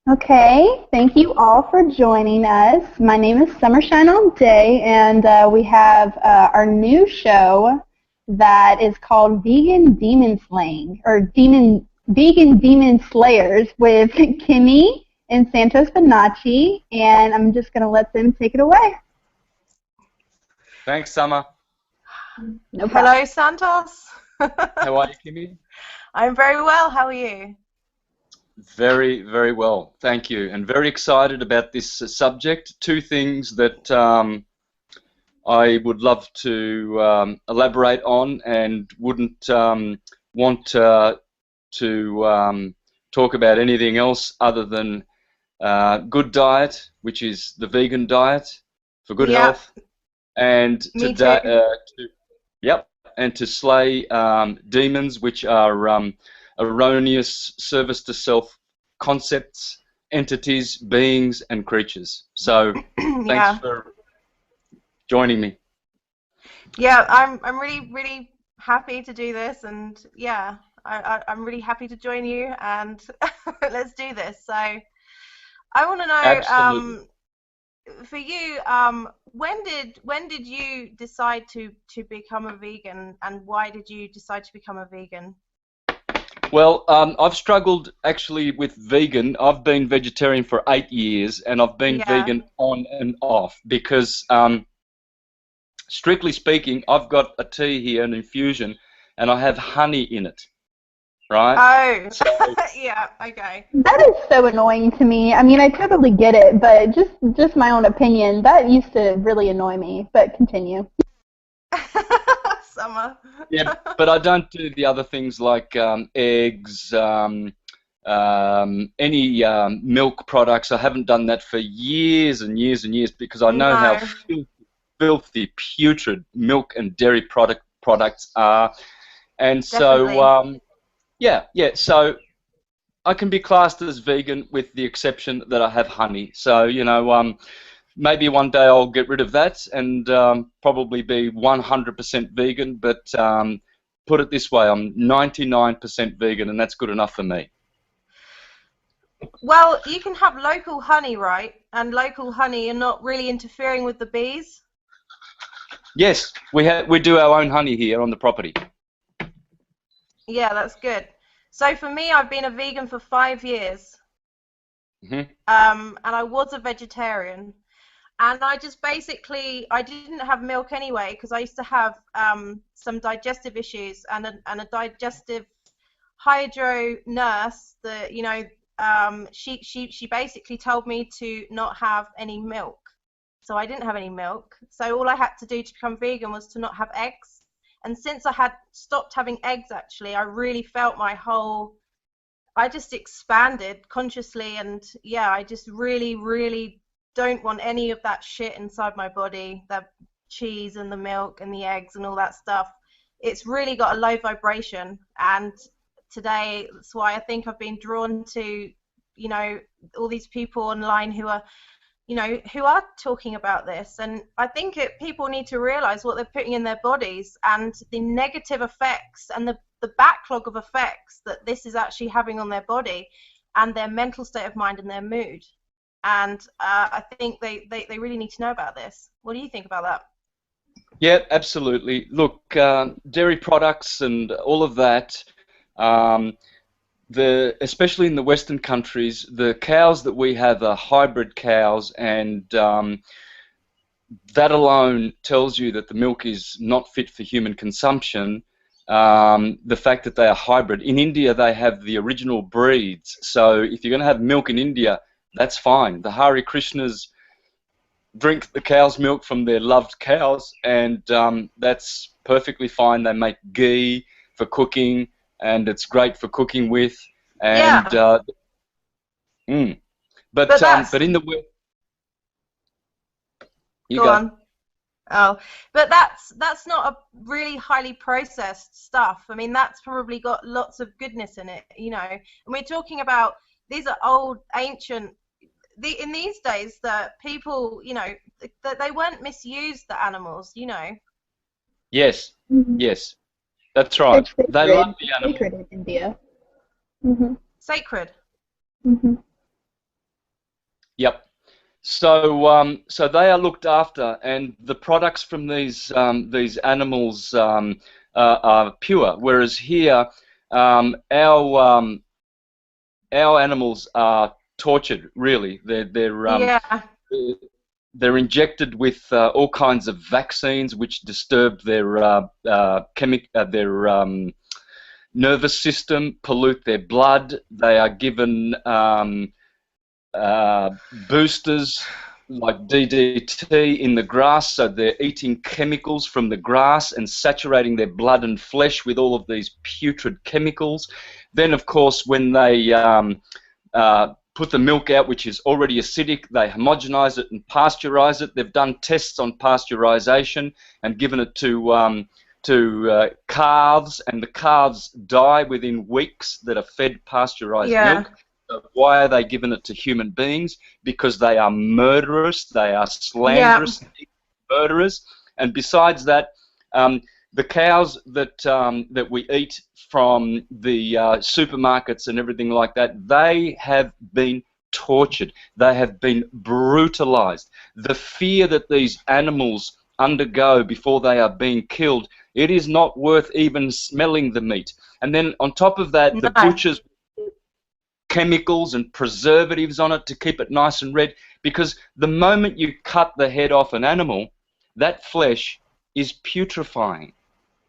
Okay, thank you all for joining us. My name is Summershine All Day, and we have our new show that is called Vegan Demon Slaying, or Vegan Demon Slayers with Kimmy and Santos Bonacci, and I'm just going to let them take it away. Thanks, Summer. No problem. Hello, Santos. How are you, Kimmy? I'm very well. How are you? Very, very well. Thank you. And very excited about this subject. Two things that I would love to elaborate on and wouldn't want to talk about anything else other than good diet, which is the vegan diet for good Yeah, health, and me too. yep, and to slay demons, which are erroneous service to self concepts, entities, beings, and creatures. So, thanks Yeah, for joining me. yeah. I'm really happy to do this, and yeah, I'm really happy to join you, and let's do this. So I want to know, Absolutely. for you, when did you decide to become a vegan, and why did you decide to become a vegan? Well, I've struggled actually with vegan. I've been vegetarian for 8 years, and I've been Yeah. vegan on and off because, strictly speaking, I've got a tea here, an infusion, and I have honey in it, right? Oh, So, yeah. Okay. That is so annoying to me. I mean, I totally get it, but just my own opinion, that used to really annoy me. But continue. Summer. yeah, but I don't do the other things like eggs, any milk products. I haven't done that for years and years and years because I know how No, filthy, putrid milk and dairy products are. And so, definitely. yeah, so I can be classed as vegan with the exception that I have honey. So, maybe one day I'll get rid of that and probably be 100% vegan, but put it this way, I'm 99% vegan, and that's good enough for me. Well, you can have local honey, right? And local honey, you're not really interfering with the bees. Yes, we do our own honey here on the property. Yeah, that's good. So for me, I've been a vegan for 5 years, Hmm. and I was a vegetarian. And I just basically, I didn't have milk anyway because I used to have some digestive issues, and a digestive hydro nurse that she basically told me to not have any milk. So I didn't have any milk. So all I had to do to become vegan was to not have eggs. And since I had stopped having eggs, actually, I really felt I just expanded consciously, and yeah, I just really don't want any of that shit inside my body, the cheese and the milk and the eggs and all that stuff. It's really got a low vibration, and today that's why I think I've been drawn to, you know, all these people online who are talking about this. And I think people need to realize what they're putting in their bodies and the negative effects and the backlog of effects that this is actually having on their body and their mental state of mind and their mood. And I think they really need to know about this. What do you think about that? Yeah, absolutely. Look, dairy products and all of that, um, especially in the Western countries, the cows that we have are hybrid cows, and that alone tells you that the milk is not fit for human consumption. The fact that they are hybrid. In India, they have the original breeds. So if you're going to have milk in India, that's fine. The Hare Krishnas drink the cow's milk from their loved cows, and that's perfectly fine. They make ghee for cooking, and it's great for cooking with. And Yeah, mm. but but in the you go go. on. Oh, but that's not a really highly processed stuff. I mean, that's probably got lots of goodness in it, you know. And we're talking about these are old, ancient. In these days, that people, that they weren't misused. The animals, you know, Yes, Hmm. yes, that's right. It's They love sacred. the It's animal. sacred in India. Hmm. sacred. Hmm. Yep. So they are looked after, and the products from these animals are pure. Whereas here, our animals are tortured. Really, Yeah, they're injected with all kinds of vaccines which disturb their nervous system, pollute their blood. They are given boosters like DDT in the grass, so they're eating chemicals from the grass and saturating their blood and flesh with all of these putrid chemicals. Then, of course, when they put the milk out, which is already acidic, they homogenize it and pasteurize it. They've done tests on pasteurization and given it to calves, and the calves die within weeks that are fed pasteurized yeah, milk. Why are they giving it to human beings? Because they are murderous, they are yeah, slanderous, murderers, and besides that, the cows that we eat from the supermarkets and everything like that, they have been tortured. They have been brutalized. The fear that these animals undergo before they are being killed, it is not worth even smelling the meat. And then on top of that, the no, butchers chemicals and preservatives on it to keep it nice and red, because the moment you cut the head off an animal, that flesh is putrefying.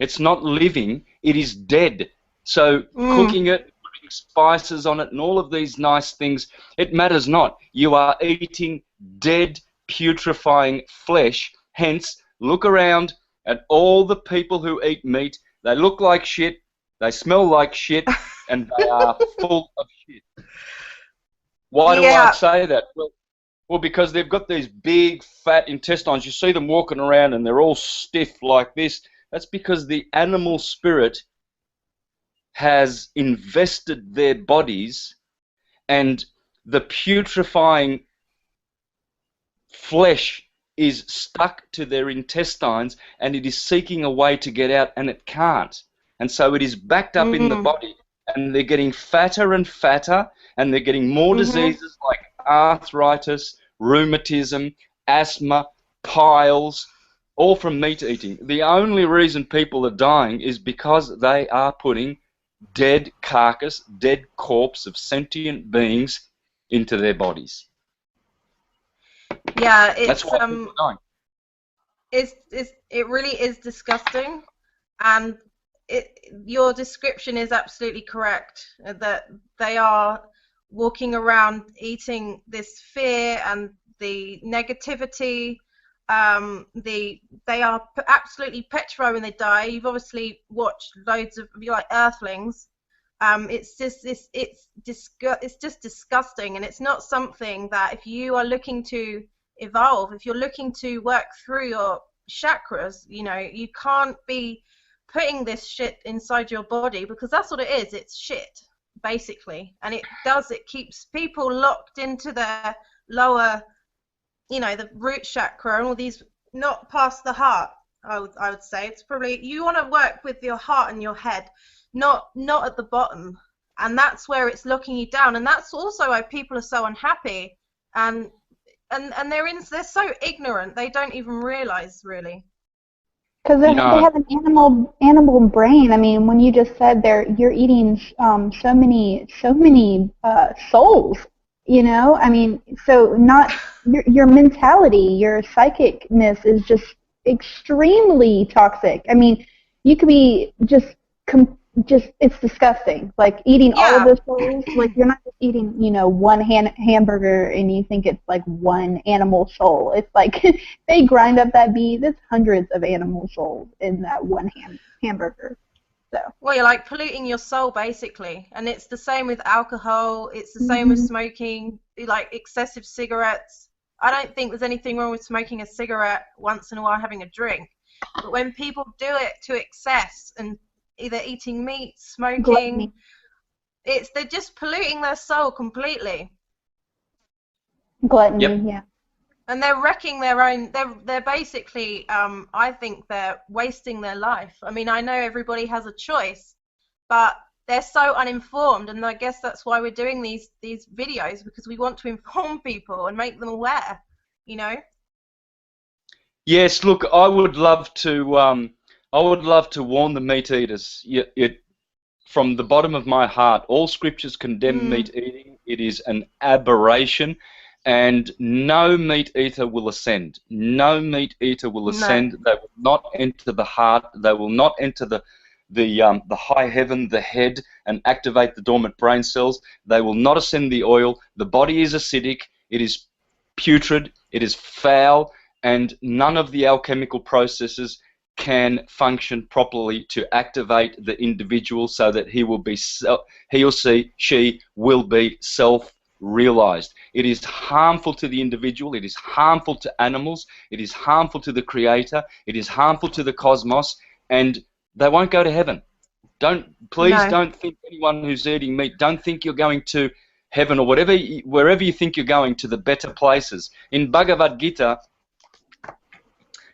It's not living, it is dead. So mm, cooking it, putting spices on it and all of these nice things, it matters not. You are eating dead, putrefying flesh. Hence, look around at all the people who eat meat. They look like shit, they smell like shit, and they are full of shit. Why do I yeah, say that? Well, because they've got these big, fat intestines. You see them walking around and they're all stiff like this. That's because the animal spirit has invested their bodies, and the putrefying flesh is stuck to their intestines, and it is seeking a way to get out, and it can't. And so it is backed up in the mm, body, and they're getting fatter and fatter, and they're getting more mhm, diseases like arthritis, rheumatism, asthma, piles, all from meat eating. The only reason people are dying is because they are putting dead carcass, dead corpse of sentient beings into their bodies. yeah. That's why people are dying. It really is disgusting, and your description is absolutely correct. That they are walking around eating this fear and the negativity. They are absolutely petrified when they die. You've obviously watched loads of like Earthlings. It's just disgusting, and it's not something that if you are looking to evolve, if you're looking to work through your chakras, you can't be putting this shit inside your body, because that's what it is. It's shit, basically, and it keeps people locked into their lower, the root chakra and all these, not past the heart. I would say it's probably, you want to work with your heart and your head, not at the bottom, and that's where it's locking you down, and that's also why people are so unhappy, and they're so ignorant, they don't even realize, really. Because they No, have an animal brain. I mean, when you just said you're eating so many souls. I mean, so not your mentality, your psychicness is just extremely toxic. I mean, you could be just it's disgusting. Like eating all of Yeah, those souls. Like you're not just eating one hamburger and you think it's like one animal soul. It's like they grind up that beef. There's hundreds of animal souls in that one hamburger. So. well, you're like polluting your soul, basically, and it's the same with alcohol, it's the same with Mhm. smoking, like excessive cigarettes. I don't think there's anything wrong with smoking a cigarette once in a while, having a drink, but when people do it to excess and either eating meat, smoking, Gluttony. they're just polluting their soul completely, Gluttony. yep, Yeah. and they're wrecking their own. They're basically, I think they're wasting their life. I mean, I know everybody has a choice, but they're so uninformed, and I guess that's why we're doing these videos, because we want to inform people and make them aware, you know. Yes, look, I would love to. I would love to warn the meat eaters. From the bottom of my heart, all scriptures condemn meat eating. It is an aberration, and no meat eater will ascend. No meat eater will ascend. No. They will not enter the heart. They will not enter the high heaven, the head, and activate the dormant brain cells. They will not ascend the oil. The body is acidic. It is putrid. It is foul, and none of the alchemical processes can function properly to activate the individual so that he or she will be self-realized. It is harmful to the individual. It is harmful to animals. It is harmful to the Creator. It is harmful to the cosmos, and they won't go to heaven. Please don't think, anyone who's eating meat, don't think you're going to heaven or wherever you think you're going, to the better places. In Bhagavad Gita,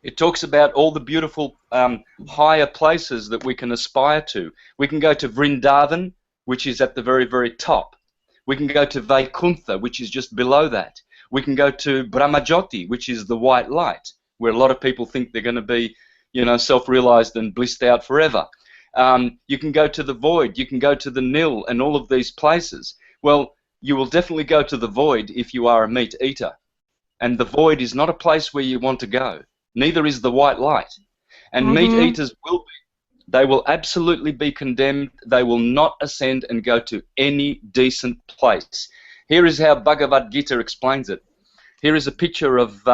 it talks about all the beautiful higher places that we can aspire to. We can go to Vrindavan, which is at the very, very top. We can go to Vaikuntha, which is just below that. We can go to Brahmajyoti, which is the white light, where a lot of people think they're going to be, self-realized and blissed out forever. You can go to the void. You can go to the nil and all of these places. Well, you will definitely go to the void if you are a meat eater. And the void is not a place where you want to go. Neither is the white light. And meat eaters will be. They will absolutely be condemned. They will not ascend and go to any decent place. Here is how Bhagavad Gita explains it. Here is a picture of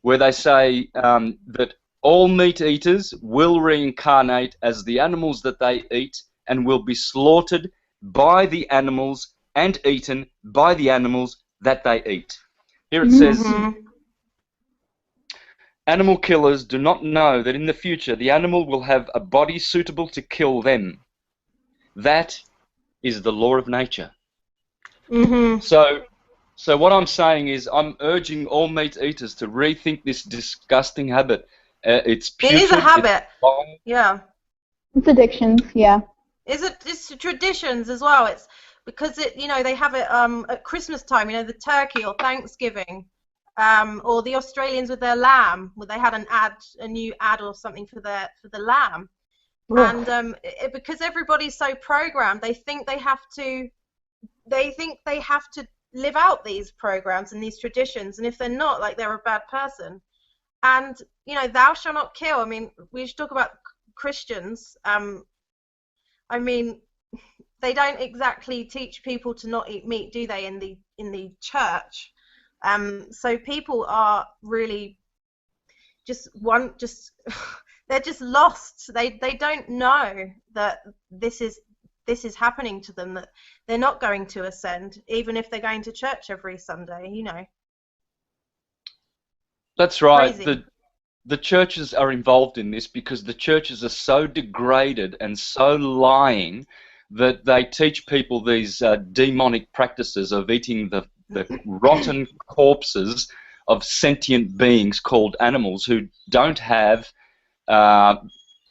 where they say that all meat eaters will reincarnate as the animals that they eat and will be slaughtered by the animals and eaten by the animals that they eat. Here it says, animal killers do not know that in the future the animal will have a body suitable to kill them. That is the law of nature. So what I'm saying is I'm urging all meat eaters to rethink this disgusting habit. It's putrid, it is a habit. Yeah. It's addictions, yeah. It's traditions as well. It's because they have it at Christmas time, the turkey, or Thanksgiving. Or the Australians with their lamb, where they had a new ad or something for the lamb, and because everybody's so programmed, they think they have to live out these programs and these traditions, and if they're not, like, they're a bad person. And thou shalt not kill. I mean, we should talk about Christians. I mean, they don't exactly teach people to not eat meat, do they? In the church. So people are really they're just lost. They don't know that this is happening to them, that they're not going to ascend, even if they're going to church every Sunday, That's right. Crazy. The churches are involved in this because the churches are so degraded and so lying that they teach people these demonic practices of eating the rotten corpses of sentient beings called animals who don't have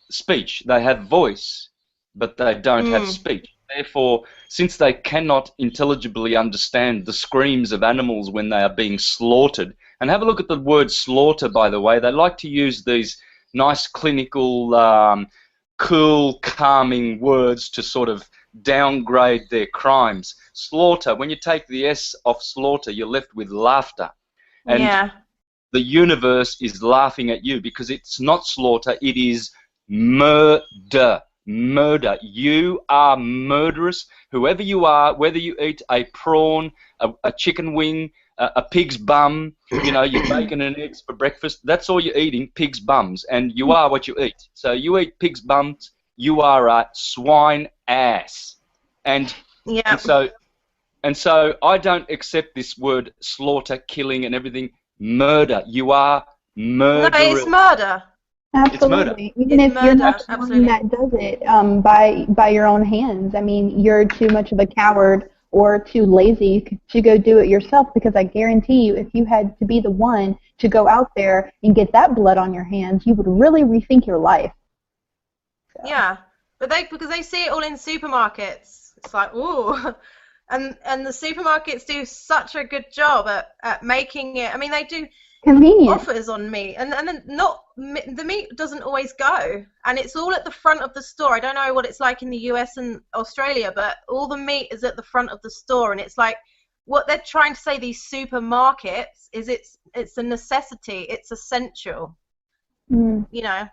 speech. They have voice, but they don't have speech. Therefore, since they cannot intelligibly understand the screams of animals when they are being slaughtered, and have a look at the word slaughter, by the way, they like to use these nice clinical, cool, calming words to sort of downgrade their crimes. Slaughter, when you take the S off slaughter, you're left with laughter. And the universe is laughing at you because it's not slaughter, it is murder. Murder. You are murderous. Whoever you are, whether you eat a prawn, a chicken wing, a pig's bum, you're bacon and eggs for breakfast, that's all you're eating, pig's bums, and you are what you eat. So you eat pig's bums, you are a swine ass. And so I don't accept this word slaughter, killing and everything. Murder. You are murderous. No, it's murder. Absolutely. Even if you're not the one that does it by your own hands. I mean, you're too much of a coward or too lazy to go do it yourself, because I guarantee you, if you had to be the one to go out there and get that blood on your hands, you would really rethink your life. So. Yeah. But because they see it all in supermarkets, it's like, ooh. And the supermarkets do such a good job at making it. I mean, they do Convenient. offers on meat, and then the meat doesn't always go, and it's all at the front of the store. I don't know what it's like in the US and Australia, but all the meat is at the front of the store, and it's like what they're trying to say, these supermarkets, is it's a necessity, it's essential, Mm. you know.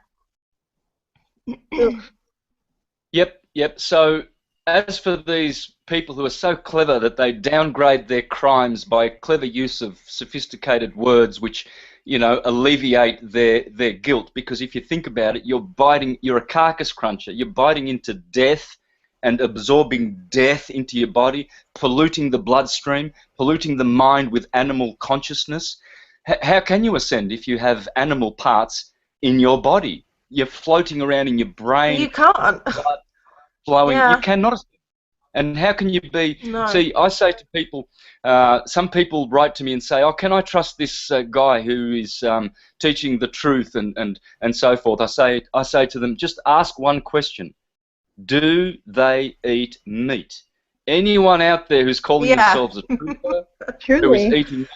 Yep. So as for these people who are so clever that they downgrade their crimes by clever use of sophisticated words which, alleviate their guilt, because if you think about it, you're a carcass cruncher. You're biting into death and absorbing death into your body, polluting the bloodstream, polluting the mind with animal consciousness. How can you ascend if you have animal parts in your body? You're floating around in your brain. You can't. Blood flowing. Yeah. You cannot ascend. And how can you be? No. See, I say to people, some people write to me and say, "Oh, can I trust this guy who is teaching the truth and so forth?" I say to them, just ask one question: do they eat meat? Anyone out there who's calling themselves a truther, who is Truly. eating,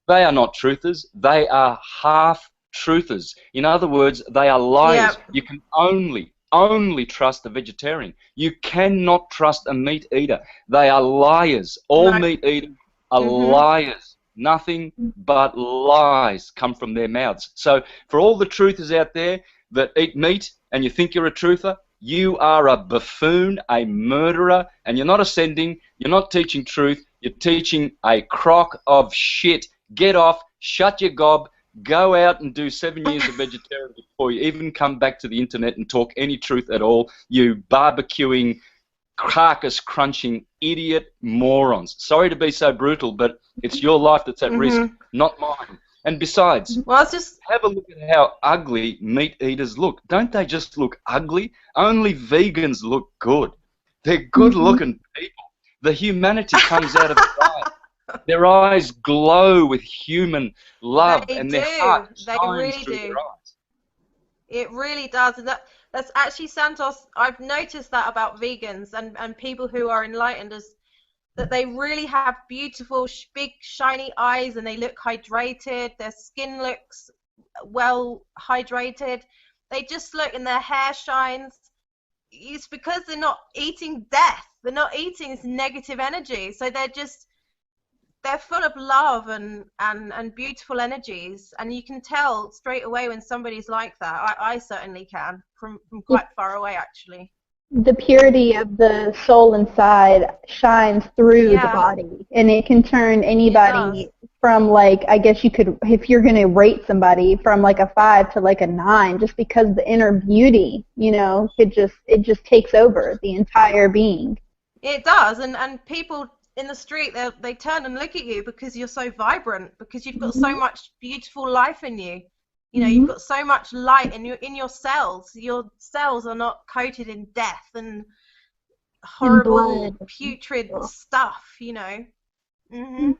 they are not truthers. They are half truthers. In other words, they are liars. Yeah. You can only trust a vegetarian. You cannot trust a meat eater. They are liars. All No. meat eaters are Mhm. liars. Nothing but lies come from their mouths. So for all the truthers out there that eat meat and you think you're a truther, you are a buffoon, a murderer, and you're not ascending, you're not teaching truth, you're teaching a crock of shit. Get off, shut your gob, go out and do 7 years of vegetarian before you even come back to the internet and talk any truth at all, you barbecuing, carcass crunching idiot morons. Sorry to be so brutal, but it's your life that's at risk, not mine. And besides, Well, it's just have a look at how ugly meat eaters look. Don't they just look ugly? Only vegans look good. They're good-looking people. The humanity comes out of their eyes. Their eyes glow with human love, They and their do. heart They shines really through do. their eyes. It really does, and that's actually, Santos. I've noticed that about vegans and people who are enlightened, is that they really have beautiful, big, shiny eyes, and they look hydrated. Their skin looks well hydrated. They just look, and their hair shines. It's because they're not eating death. They're not eating this negative energy. So they're full of love and beautiful energies, and you can tell straight away when somebody's like that. I certainly can from quite far away, actually. The purity of the soul inside shines through the Yeah. body, and it can turn anybody It from, like, I guess you could, if you're going to rate somebody, from like a 5 to like a 9, just because the inner beauty, it just takes over the entire being. It does, and people in the street, they turn and look at you because you're so vibrant, because you've got so much beautiful life in you. You've got so much light in your cells. Your cells are not coated in death and horrible, blood. putrid stuff. Mhm.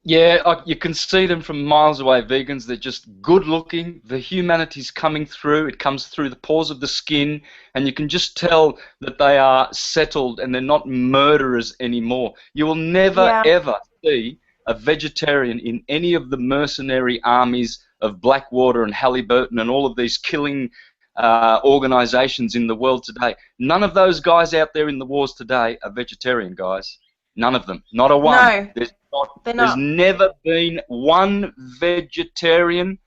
Yeah, you can see them from miles away, vegans. They're just good looking. The humanity's coming through. It comes through the pores of the skin, and you can just tell that they are settled and they're not murderers anymore. You will never, ever see a vegetarian in any of the mercenary armies of Blackwater and Halliburton and all of these killing organizations in the world today. None of those guys out there in the wars today are vegetarian, guys. None of them. Not a one. No, There's not. never been one vegetarian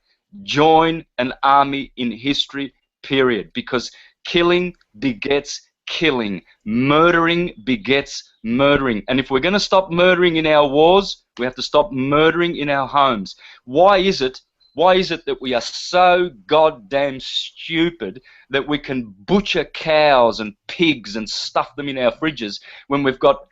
join an army in history, period. Because killing begets killing. Murdering begets murdering. And if we're going to stop murdering in our wars, we have to stop murdering in our homes. Why is it that we are so goddamn stupid that we can butcher cows and pigs and stuff them in our fridges when we've got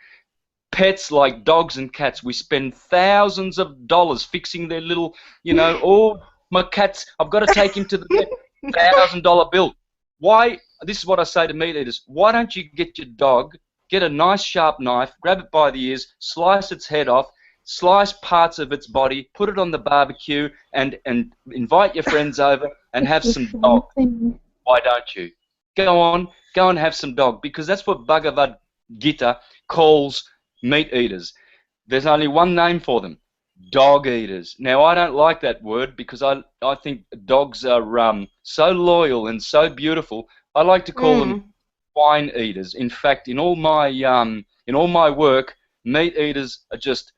pets like dogs and cats? We spend thousands of dollars fixing their little, oh, my cat's, I've got to take him to the vet, $1,000 bill. Why? This is what I say to meat eaters. Why don't you get your dog, get a nice sharp knife, grab it by the ears, slice its head off, slice parts of its body, put it on the barbecue, and invite your friends over and have some dog. Why don't you? go on, go and have some dog, because that's what Bhagavad Gita calls meat eaters. There's only one name for them: dog eaters. Now, I don't like that word because I think dogs are so loyal and so beautiful. I like to call them swine eaters. In fact, in all my work, meat eaters are just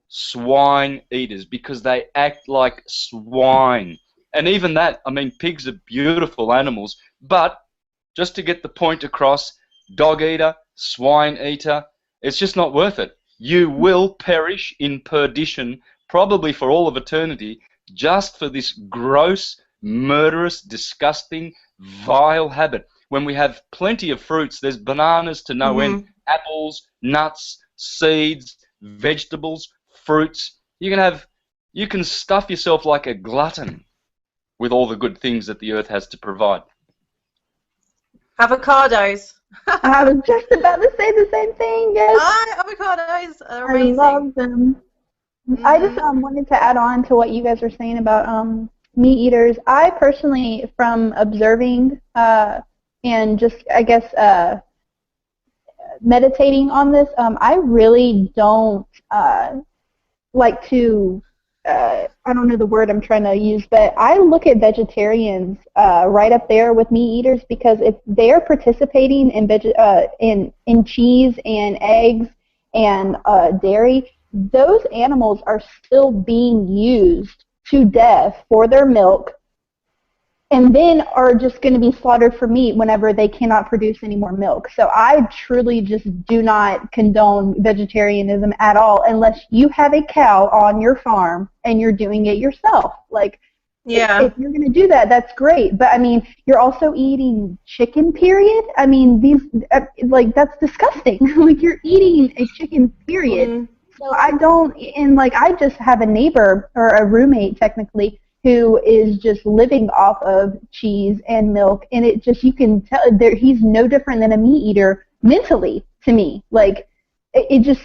swine eaters because they act like swine. And even that, I mean, pigs are beautiful animals, but just to get the point across, dog eater, swine eater, it's just not worth it. You will perish in perdition, probably for all of eternity, just for this gross, murderous, disgusting, vile habit. When we have plenty of fruits, there's bananas to no end, apples, nuts, seeds, vegetables, fruits. You can stuff yourself like a glutton with all the good things that the earth has to provide. Avocados. I was just about to say the same thing. Yes. Avocados are amazing. I love them. I just wanted to add on to what you guys were saying about meat eaters. I personally, from observing and just, I guess, meditating on this, I really don't like to, I don't know the word I'm trying to use, but I look at vegetarians right up there with meat eaters, because if they're participating in cheese and eggs and dairy, those animals are still being used to death for their milk, and then are just going to be slaughtered for meat whenever they cannot produce any more milk. So I truly just do not condone vegetarianism at all, unless you have a cow on your farm and you're doing it yourself. Like, if you're going to do that, that's great. But I mean, you're also eating chicken, period. I mean, that's disgusting. Like, you're eating a chicken, period. So I don't, and like, I just have a neighbor, or a roommate technically, who is just living off of cheese and milk, and it just, you can tell he's no different than a meat eater mentally to me. Like, it just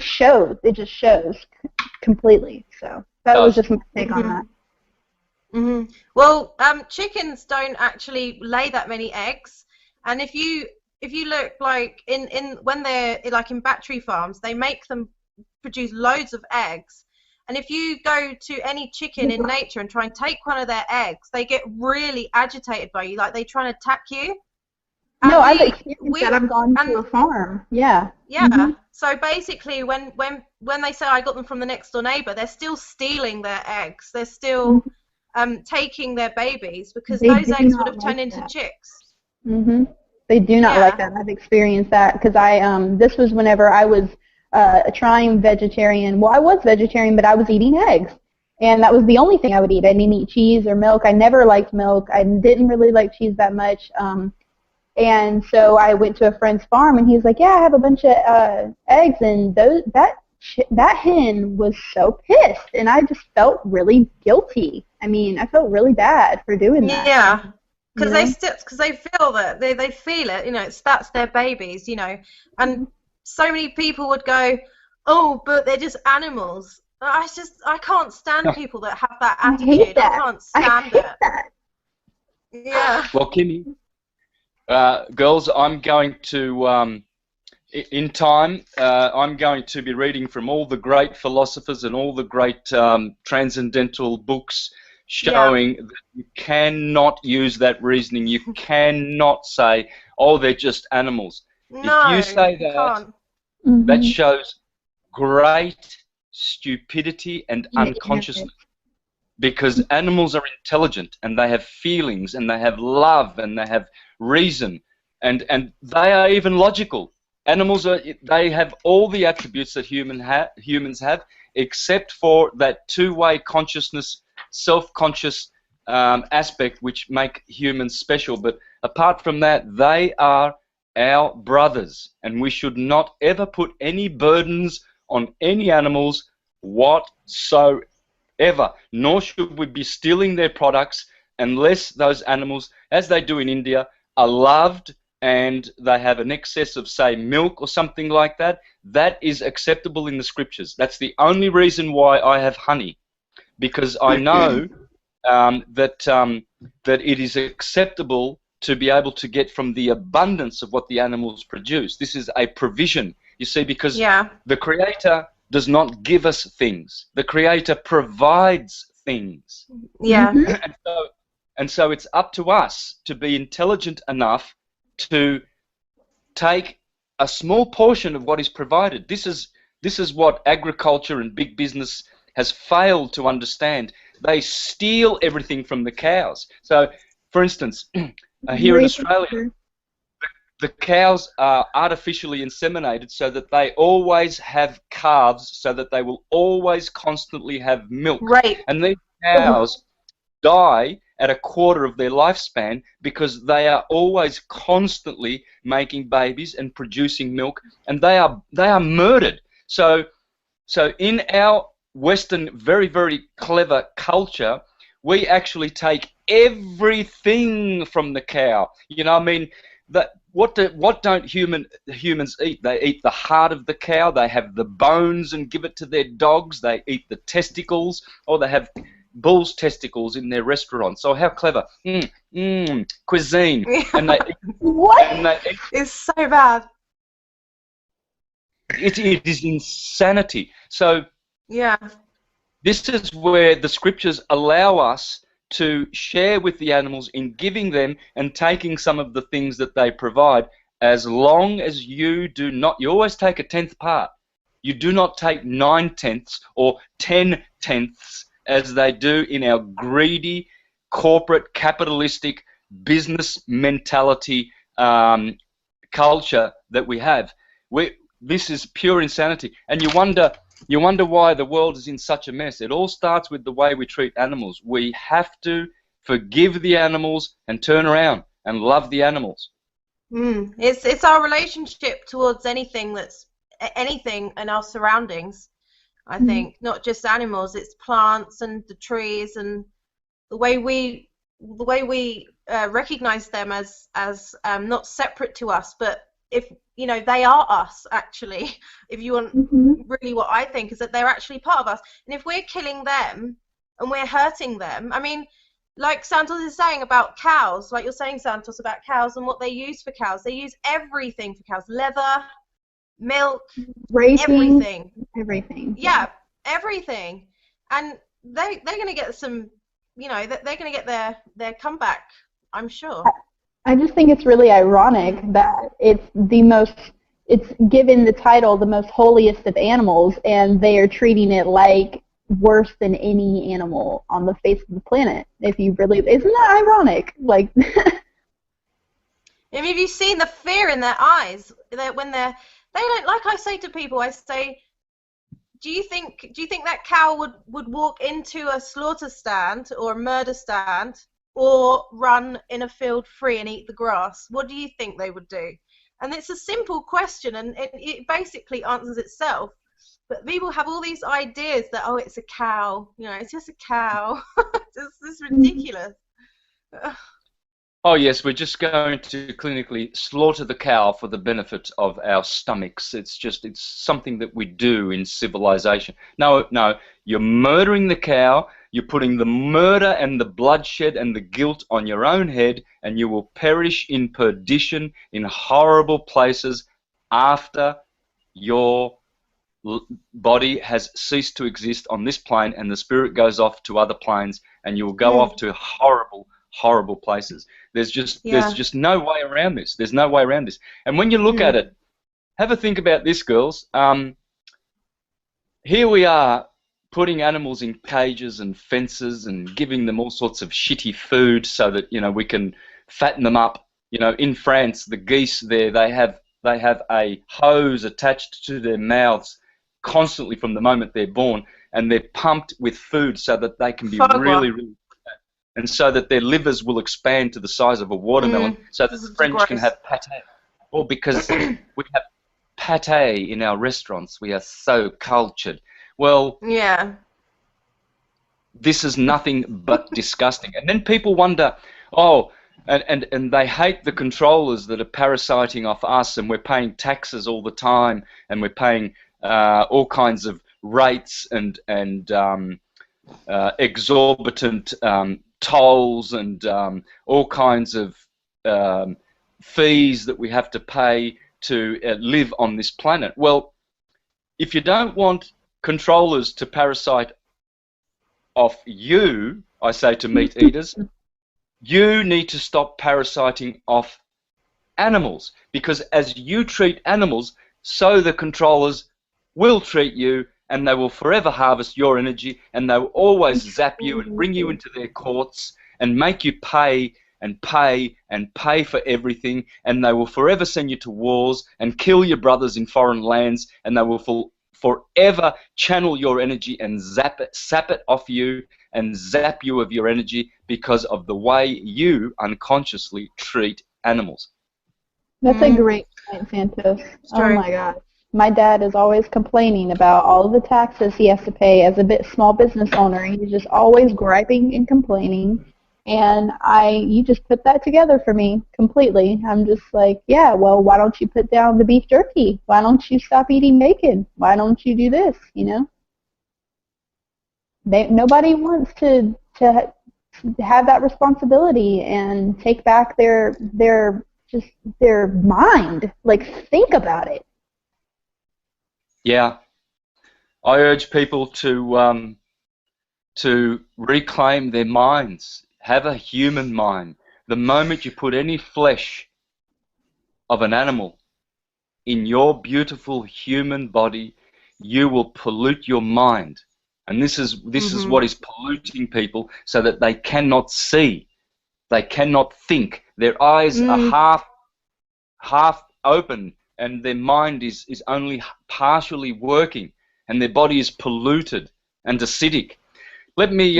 shows. It just shows completely. So that was just my take on that. Well, chickens don't actually lay that many eggs, and if you look, like when they're like in battery farms, they make them produce loads of eggs. And if you go to any chicken in nature and try and take one of their eggs, they get really agitated by you, like they try and attack you. And no, I've experienced that. I've gone to a farm. Yeah. Yeah. So basically, when they say I got them from the next door neighbor, they're still stealing their eggs. They're still taking their babies, because those eggs would have turned into chicks. They do not like that. I've experienced that, because this was whenever I was trying vegetarian. Well, I was vegetarian, but I was eating eggs, and that was the only thing I would eat. I didn't eat cheese or milk. I never liked milk. I didn't really like cheese that much. And so I went to a friend's farm, and he's like, "Yeah, I have a bunch of eggs," and that hen was so pissed, and I just felt really guilty. I mean, I felt really bad for doing that. Yeah. Because they feel that they feel it, that's their babies, and so many people would go, "Oh, but they're just animals." I can't stand people that have that attitude. I can't stand it. Yeah. Well, Kimmy, girls, I'm going to, in time, I'm going to be reading from all the great philosophers and all the great transcendental books showing that you cannot use that reasoning. You cannot say, "Oh, they're just animals." No, if you say that, that shows great stupidity and unconsciousness, because animals are intelligent, and they have feelings, and they have love, and they have reason, and they are even logical. Animals they have all the attributes that humans have, except for that two-way consciousness, self-conscious aspect, which make humans special. But apart from that, they are our brothers, and we should not ever put any burdens on any animals whatsoever, nor should we be stealing their products unless those animals, as they do in India, are loved and they have an excess of, say, milk or something like that. That is acceptable in the scriptures. That's the only reason why I have honey, because I know that it is acceptable to be able to get from the abundance of what the animals produce. This is a provision, you see, because the Creator does not give us things. The Creator provides things. Yeah. And so it's up to us to be intelligent enough to take a small portion of what is provided. This is what agriculture and big business has failed to understand. They steal everything from the cows. So, for instance, here in Australia, the cows are artificially inseminated so that they always have calves, so that they will always constantly have milk. Right. And these cows die at a quarter of their lifespan because they are always constantly making babies and producing milk, and they are murdered. So in our Western, very, very clever culture, we actually take everything from the cow. You know, I mean, what don't humans eat? They eat the heart of the cow. They have the bones and give it to their dogs. They eat the testicles, or they have bull's testicles in their restaurants. So how clever. Cuisine. And they what? And they eat. It's so bad. It is insanity. So yeah, this is where the scriptures allow us to share with the animals in giving them and taking some of the things that they provide, as long as you do not, you always take a 10th part. You do not take 9/10 or 10/10 as they do in our greedy, corporate, capitalistic, business mentality culture that we have. This is pure insanity, and you wonder why the world is in such a mess. It all starts with the way we treat animals. We have to forgive the animals and turn around and love the animals. It's our relationship towards anything in our surroundings. I think not just animals, it's plants and the trees, and the way we recognize them as not separate to us, but if you know, they are us actually. If you want, really, what I think is that they're actually part of us. And if we're killing them and we're hurting them, I mean, like Santos is saying about cows, like you're saying, Santos, about cows and what they use for cows. They use everything for cows: leather, milk, Racing, everything. Yeah, everything. And they're going to get some, you know, they're going to get their comeback, I'm sure. I just think it's really ironic that it's given the title the most holiest of animals, and they are treating it like worse than any animal on the face of the planet. If you really, isn't that ironic? Like, I mean, have you seen the fear in their eyes that when they don't, like I say to people, I say, do you think that cow would walk into a slaughter stand or a murder stand, or run in a field free and eat the grass? What do you think they would do? And it's a simple question, and it basically answers itself. But people have all these ideas that, oh, it's a cow, you know, it's just a cow. It's ridiculous. Oh yes, we're just going to clinically slaughter the cow for the benefit of our stomachs. It's something that we do in civilization. No, you're murdering the cow. You're putting the murder and the bloodshed and the guilt on your own head, and you will perish in perdition in horrible places after your body has ceased to exist on this plane, and the spirit goes off to other planes, and you will go off to horrible places. There's just no way around this. There's no way around this. And when you look at it, have a think about this, girls. Here we are, putting animals in cages and fences and giving them all sorts of shitty food so that, you know, we can fatten them up. You know, in France, the geese there, they have a hose attached to their mouths constantly from the moment they're born, and they're pumped with food so that they can be really fat, and so that their livers will expand to the size of a watermelon, so that the French can have pâté. Or because we have pâté in our restaurants, we are so cultured. Well, yeah, this is nothing but disgusting. And then people wonder, oh, and they hate the controllers that are parasiting off us, and we're paying taxes all the time, and we're paying all kinds of rates and exorbitant tolls and all kinds of fees that we have to pay to live on this planet. Well, if you don't want controllers to parasite off you, I say to meat eaters, you need to stop parasiting off animals, because as you treat animals, so the controllers will treat you, and they will forever harvest your energy, and they will always zap you and bring you into their courts and make you pay and pay and pay for everything, and they will forever send you to wars and kill your brothers in foreign lands, and they will forever channel your energy and sap it off you and zap you of your energy because of the way you unconsciously treat animals. That's a great point, Santos. Oh my God. My dad is always complaining about all of the taxes he has to pay as a small business owner. He's just always griping and complaining. And you just put that together for me completely. I'm just like, yeah, well, why don't you put down the beef jerky? Why don't you stop eating bacon? Why don't you do this, you know? Nobody wants to have that responsibility and take back their mind. Like, think about it. Yeah, I urge people to reclaim their minds. Have a human mind. The moment you put any flesh of an animal in your beautiful human body, you will pollute your mind. And this is what is polluting people, so that they cannot see, they cannot think. Their eyes are half open, and their mind is only partially working, and their body is polluted and acidic. Let me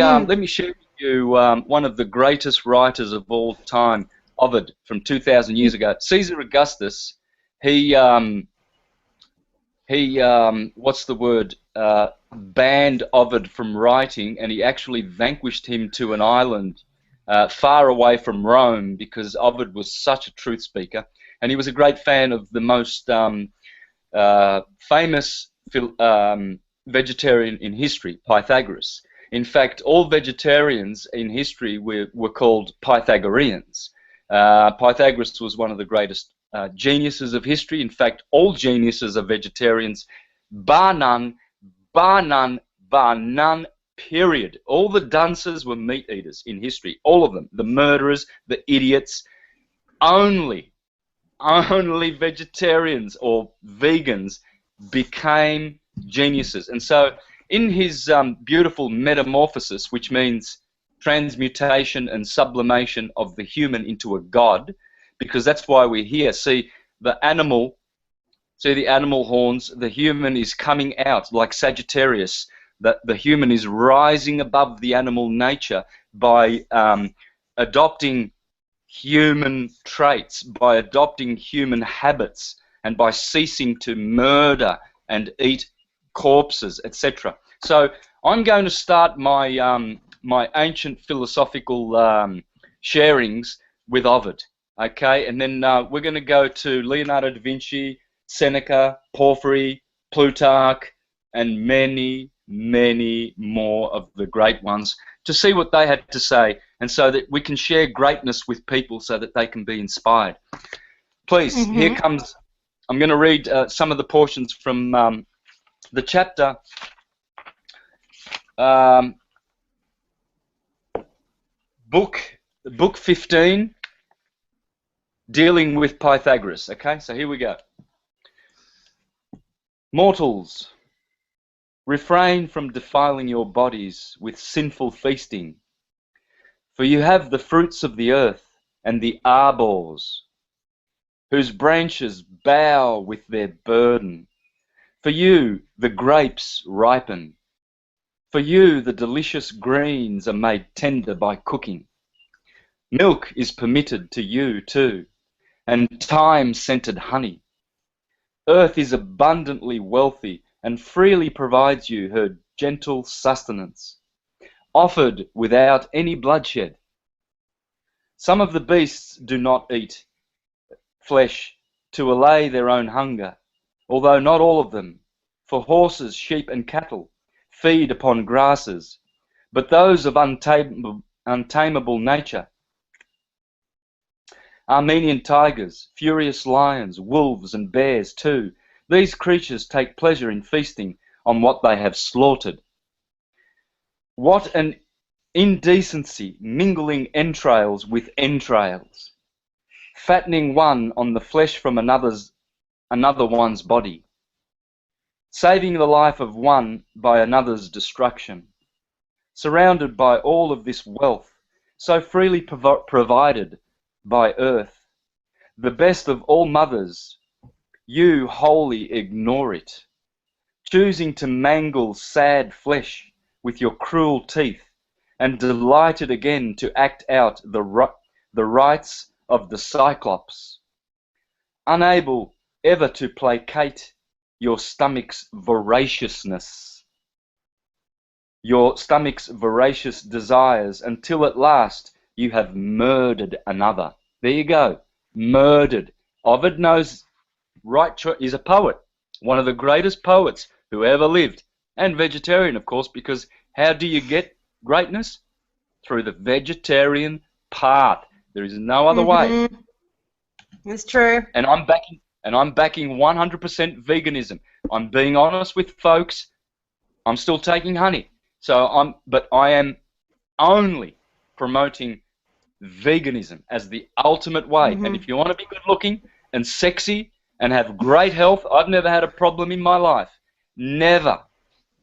share with you one of the greatest writers of all time, Ovid, from 2,000 years ago. Caesar Augustus, he what's the word? Banned Ovid from writing, and he actually vanquished him to an island far away from Rome, because Ovid was such a truth speaker. And he was a great fan of the most famous vegetarian in history, Pythagoras. In fact, all vegetarians in history were called Pythagoreans. Pythagoras was one of the greatest geniuses of history. In fact, all geniuses are vegetarians, bar none, period. All the dunces were meat eaters in history, all of them. The murderers, the idiots, only vegetarians or vegans became geniuses. And so in his beautiful Metamorphosis, which means transmutation and sublimation of the human into a god, because that's why we're here. See the animal horns, the human is coming out like Sagittarius. That the human is rising above the animal nature by adopting human traits, by adopting human habits, and by ceasing to murder and eat corpses, etc. So I'm going to start my my ancient philosophical sharings with Ovid, okay, and then we're going to go to Leonardo da Vinci, Seneca, Porphyry, Plutarch, and many more of the great ones, to see what they had to say, and so that we can share greatness with people so that they can be inspired. Please, here comes, I'm going to read some of the portions from the chapter book 15, dealing with Pythagoras. Okay, so here we go. Mortals, refrain from defiling your bodies with sinful feasting, for you have the fruits of the earth and the arbors, whose branches bow with their burden. For you the grapes ripen. For you the delicious greens are made tender by cooking. Milk is permitted to you too, and thyme-scented honey. Earth is abundantly wealthy and freely provides you her gentle sustenance, offered without any bloodshed. Some of the beasts do not eat flesh to allay their own hunger, although not all of them, for horses, sheep, and cattle feed upon grasses, but those of untamable nature. Armenian tigers, furious lions, wolves and bears too. These creatures take pleasure in feasting on what they have slaughtered. What an indecency, mingling entrails with entrails, fattening one on the flesh from another one's body, saving the life of one by another's destruction. Surrounded by all of this wealth, so freely provided by earth, the best of all mothers, you wholly ignore it, choosing to mangle sad flesh with your cruel teeth, and delighted again to act out the rites of the Cyclops, unable ever to placate your stomach's voraciousness, your stomach's voracious desires, until at last you have murdered another. There you go, murdered. Ovid knows right choice. He's a poet, one of the greatest poets who ever lived, and vegetarian, of course, because how do you get greatness? Through the vegetarian path. There is no other way. It's true. And I'm backing 100% veganism. I'm being honest with folks. I'm still taking honey. But I am only promoting veganism as the ultimate way. And if you want to be good looking and sexy and have great health, I've never had a problem in my life. Never.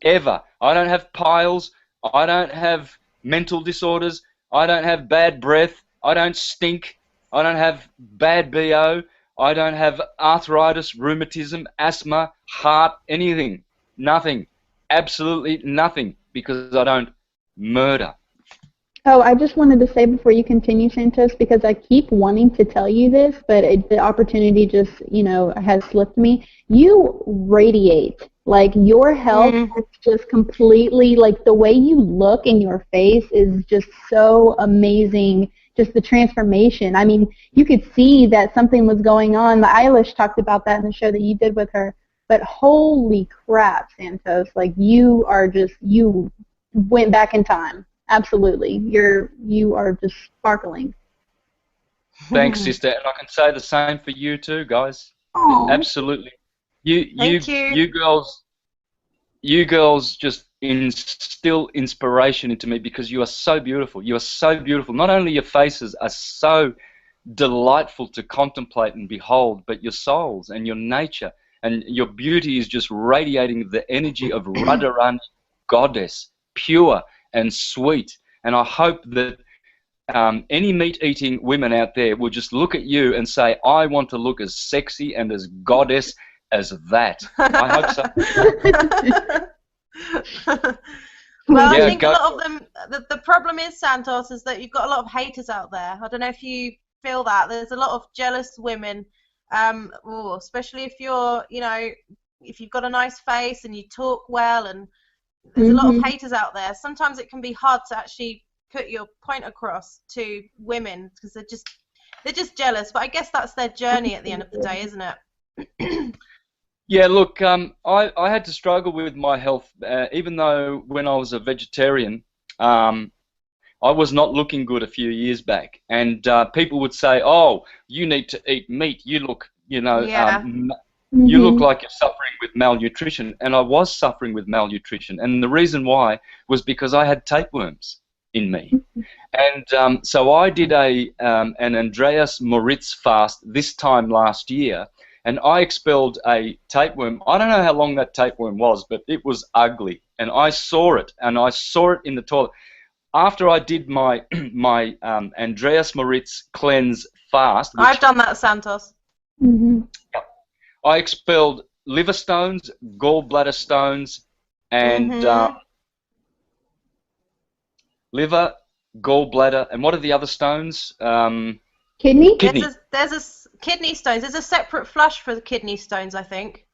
Ever. I don't have piles. I don't have mental disorders. I don't have bad breath. I don't stink. I don't have bad BO. I don't have arthritis, rheumatism, asthma, heart, anything. Nothing. Absolutely nothing, because I don't murder. Oh, I just wanted to say before you continue, Santos, because I keep wanting to tell you this, but the opportunity just, has slipped me. You radiate. Like, your health is just completely, like, the way you look in your face is just so amazing, just the transformation. I mean, you could see that something was going on. Eilish talked about that in the show that you did with her. But holy crap, Santos, like, you went back in time. Absolutely. You are just sparkling. Thanks, sister. And I can say the same for you too, guys. Aww. Absolutely. You girls just instill inspiration into me, because you are so beautiful. You are so beautiful. Not only your faces are so delightful to contemplate and behold, but your souls and your nature and your beauty is just radiating the energy of Radharani goddess, pure and sweet. And I hope that any meat-eating women out there will just look at you and say, I want to look as sexy and as goddess as that. I hope so. Well, I think a lot of them, the problem is, Santos, is that you've got a lot of haters out there. I don't know if you feel that. There's a lot of jealous women, especially if you're, if you've got a nice face and you talk well, and there's a lot of haters out there. Sometimes it can be hard to actually put your point across to women, because they're just jealous. But I guess that's their journey at the end of the day, isn't it? Yeah, look, I had to struggle with my health, even though when I was a vegetarian, I was not looking good a few years back. And people would say, oh, you need to eat meat. You look, you look like you're suffering with malnutrition. And I was suffering with malnutrition. And the reason why was because I had tapeworms in me. And so I did an Andreas Moritz fast this time last year. And I expelled a tapeworm. I don't know how long that tapeworm was, but it was ugly. And I saw it, and I saw it in the toilet. After I did my Andreas Moritz cleanse fast. I've done that, Santos. I expelled liver stones, gallbladder stones, and liver, gallbladder, and what are the other stones? Kidney? There's a kidney stones. There's a separate flush for the kidney stones, I think.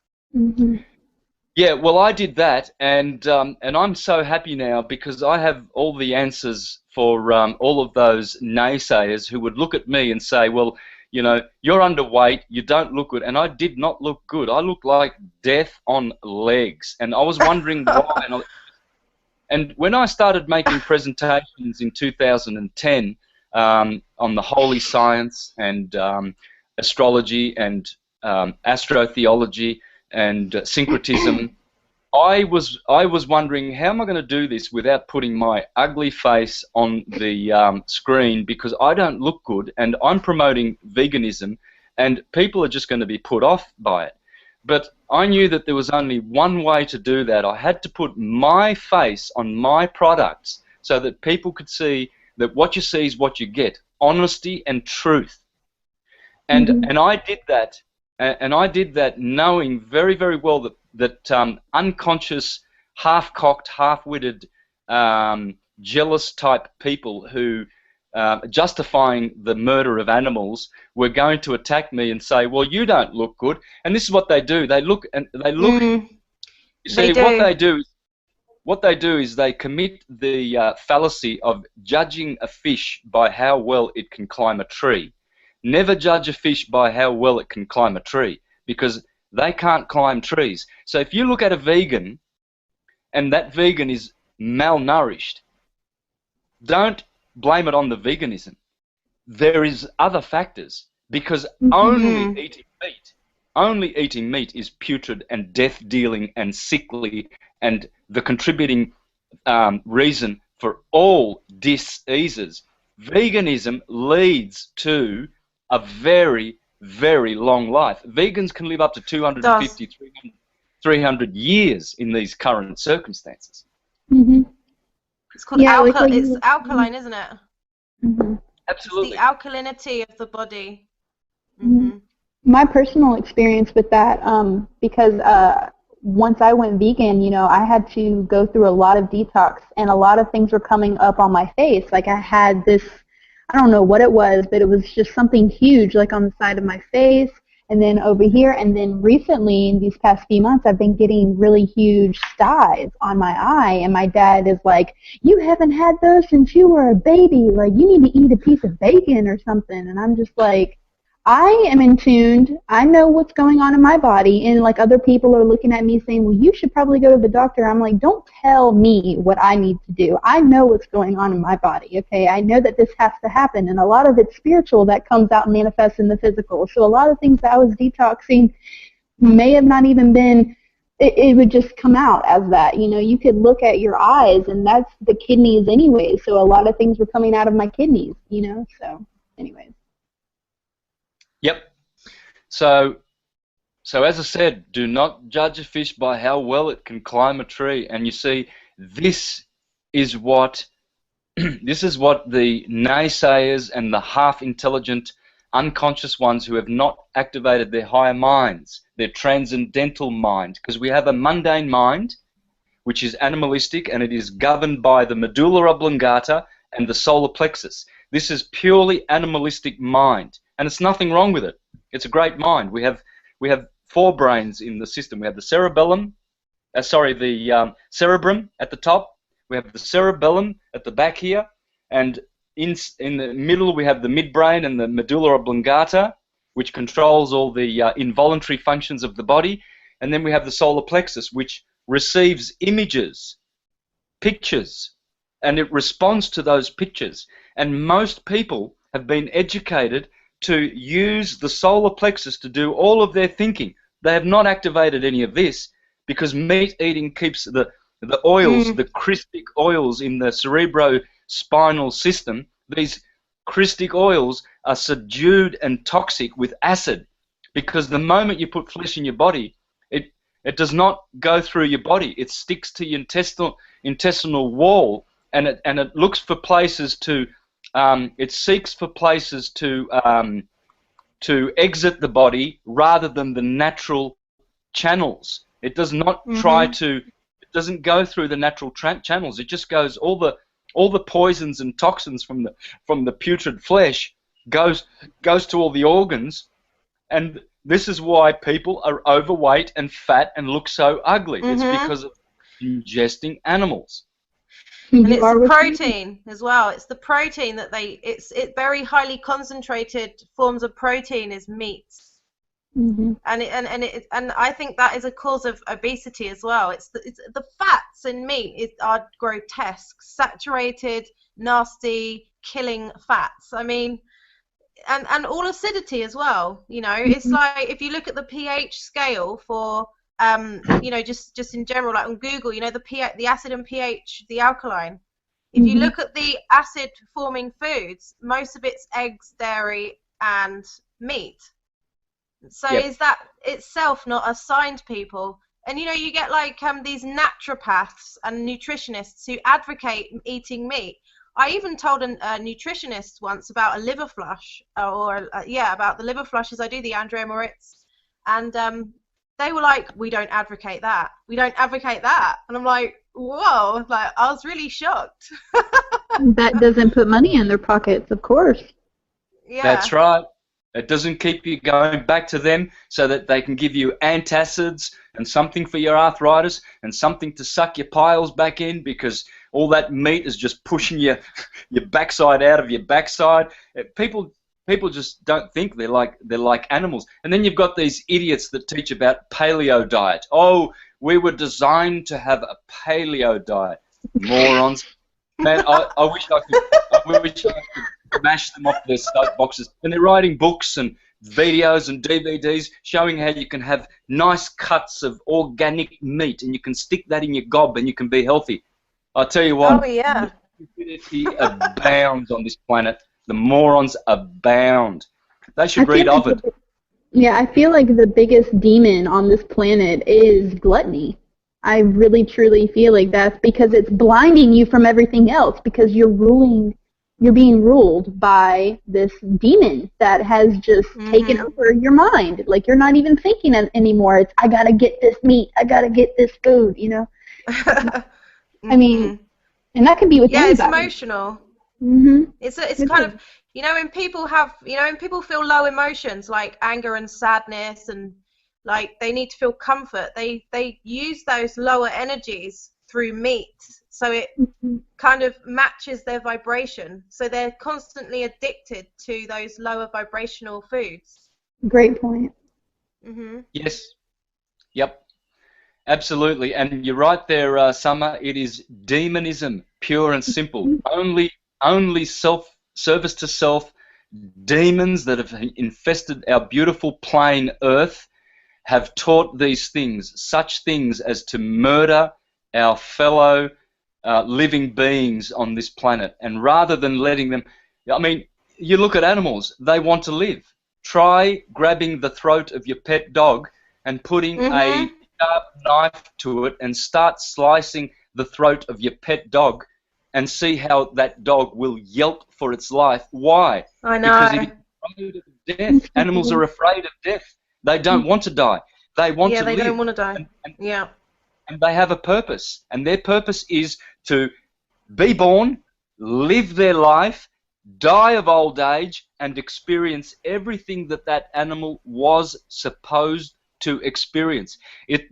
Yeah, well, I did that, and I'm so happy now, because I have all the answers for all of those naysayers who would look at me and say, well, you're underweight, you don't look good, and I did not look good. I looked like death on legs, and I was wondering why. And when I started making presentations in 2010 on the holy science and astrology and astrotheology and syncretism, I was wondering, how am I going to do this without putting my ugly face on the screen, because I don't look good and I'm promoting veganism and people are just going to be put off by it. But I knew that there was only one way to do that. I had to put my face on my products so that people could see that what you see is what you get, honesty and truth. And I did that, and I did that knowing very, very well that unconscious, half-cocked, half-witted, jealous type people who justifying the murder of animals were going to attack me and say, well, you don't look good. And this is what they do. They look and they look. You see, what they do is they commit the fallacy of judging a fish by how well it can climb a tree. Never judge a fish by how well it can climb a tree, because they can't climb trees. So if you look at a vegan and that vegan is malnourished, don't blame it on the veganism. There is other factors, because only eating meat is putrid and death-dealing and sickly and the contributing reason for all diseases. Veganism leads to a very, very long life. Vegans can live up to 250, 300 years in these current circumstances. It's called it's alkaline, isn't it? Absolutely. It's the alkalinity of the body. My personal experience with that, because once I went vegan, you know, I had to go through a lot of detox, and a lot of things were coming up on my face. Like I had this, I don't know what it was, but it was just something huge, like on the side of my face, and then over here, and then recently, in these past few months, I've been getting really huge styes on my eye, and my dad is like, you haven't had those since you were a baby, like, you need to eat a piece of bacon or something, and I'm just like, I am in tune, I know what's going on in my body, and like other people are looking at me saying, well, you should probably go to the doctor. I'm like, don't tell me what I need to do. I know what's going on in my body, okay? I know that this has to happen, and a lot of it's spiritual that comes out and manifests in the physical. So a lot of things that I was detoxing may have not even been, it would just come out as that. You know, you could look at your eyes, and that's the kidneys anyway, so a lot of things were coming out of my kidneys, you know, so anyways. Yep. So as I said, do not judge a fish by how well it can climb a tree. And you see, this is what the naysayers and the half-intelligent, unconscious ones who have not activated their higher minds, their transcendental mind, because we have a mundane mind, which is animalistic, and it is governed by the medulla oblongata and the solar plexus. This is purely animalistic mind. And it's nothing wrong with it. It's a great mind. We have 4 brains in the system. We have the cerebellum, the cerebrum at the top. We have the cerebellum at the back here, and in the middle we have the midbrain and the medulla oblongata, which controls all the involuntary functions of the body. And then we have the solar plexus, which receives images, pictures, and it responds to those pictures. And most people have been educated to use the solar plexus to do all of their thinking. They have not activated any of this, because meat eating keeps the oils, the cristic oils in the cerebrospinal system. These cristic oils are subdued and toxic with acid, because the moment you put flesh in your body, it does not go through your body. It sticks to your intestinal wall, and it looks for places to it seeks for places to exit the body rather than the natural channels. It does not try to. It doesn't go through the natural channels. It just goes all the poisons and toxins from the putrid flesh goes to all the organs, and this is why people are overweight and fat and look so ugly. It's because of ingesting animals. And it's the protein as well. It's the protein that it's very highly concentrated forms of protein is meats. Mhm. And I think that is a cause of obesity as well. It's the fats in meat are grotesque, saturated, nasty, killing fats. I mean, and all acidity as well. You know, it's Mhm. like if you look at the pH scale for you know, just in general, like on Google, you know, the pH, the acid and pH, the alkaline. If you Mhm. look at the acid forming foods, most of it's eggs, dairy, and meat. So Yep. is that itself not a sign to people? And you know, you get like these naturopaths and nutritionists who advocate eating meat. I even told a nutritionist once about a liver flush, or yeah, about the liver flushes. I do the Andrea Moritz, and they were like, "We don't advocate that. We don't advocate that." And I'm like, "Whoa!" Like I was really shocked. That doesn't put money in their pockets, of course. Yeah. That's right. It doesn't keep you going back to them so that they can give you antacids and something for your arthritis and something to suck your piles back in, because all that meat is just pushing your backside out of your backside. People just don't think they're like animals. And then you've got these idiots that teach about paleo diet. Oh, we were designed to have a paleo diet. Morons. Man, I wish I could smash them off their soapboxes. And they're writing books and videos and DVDs showing how you can have nice cuts of organic meat and you can stick that in your gob and you can be healthy. I tell you Oh what, yeah. stupidity abounds on this planet. The morons abound. They I should feel read like Ovid. yeah, I feel like the biggest demon on this planet is gluttony. I really truly feel like that's because it's blinding you from everything else because you're being ruled by this demon that has just taken Mhm. over your mind. Like you're not even thinking anymore. It's I gotta get this meat. I gotta get this food. You know. I mean, Mhm. and that can be with Yeah, it's anybody. emotional. Mhm. It's It kind is. of, you know, when people have, you know, when people feel low emotions like anger and sadness, and like they need to feel comfort, they use those lower energies through meat, so it Mhm. kind of matches their vibration, so they're constantly addicted to those lower vibrational foods. Great point. Mhm. Yes. Yep. Absolutely, and you're right there, Summer. It is demonism, pure and simple. Only service to self, demons that have infested our beautiful plain Earth have taught these things, such things as to murder our fellow living beings on this planet. And rather than letting them, I mean, you look at animals; they want to live. Try grabbing the throat of your pet dog and putting a Mhm. sharp knife to it and start slicing the throat of your pet dog and see how that dog will yelp for its life. Why? I Because it is know. afraid of death. Animals are afraid of death. They don't want to die. They want Yeah, to they don't live. want to die. And, and, Yeah. and they have a purpose. And their purpose is to be born, live their life, die of old age, and experience everything that that animal was supposed to experience. It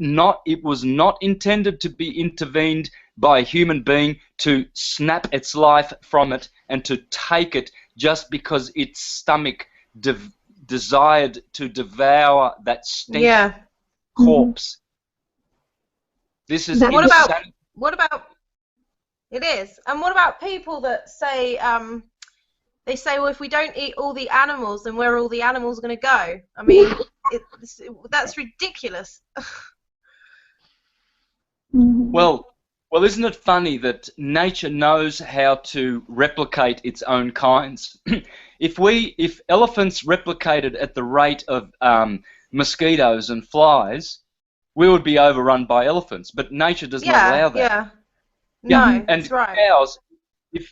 was not intended to be intervened by a human being to snap its life from it and to take it just because its stomach desired to devour that stench Yeah. Mhm. corpse. This is That's What what, about insanity. what about it is? And what about people that say they say, well, if we don't eat all the animals, then where are all the animals going to go? I mean, that's ridiculous. mhm. Well, well, isn't it funny that nature knows how to replicate its own kinds? If elephants replicated at the rate of mosquitoes and flies, we would be overrun by elephants. But nature does not Yeah, allow that. yeah. Yeah, Mhm. No, that's and right. cows.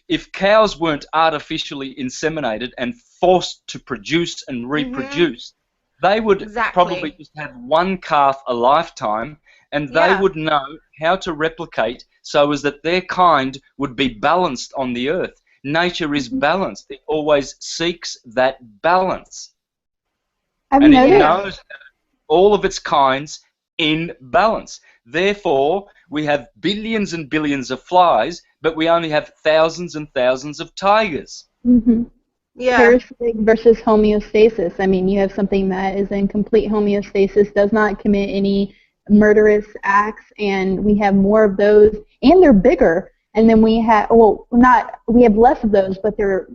If cows weren't artificially inseminated and forced to produce and Mhm. reproduce, they would probably Exactly. just have one calf a lifetime, and they Yeah. would know how to replicate so as that their kind would be balanced on the earth. Nature is Mhm. balanced. It always seeks that balance, I've and it noticed. Yeah. knows all of its kinds in balance. Therefore, we have billions and billions of flies, but we only have thousands and thousands of tigers. Mhm. Yeah. Parasitic versus homeostasis. I mean, you have something that is in complete homeostasis, does not commit any murderous acts, and we have more of those, and they're bigger. And then we have, well, not, we have less of those, but they're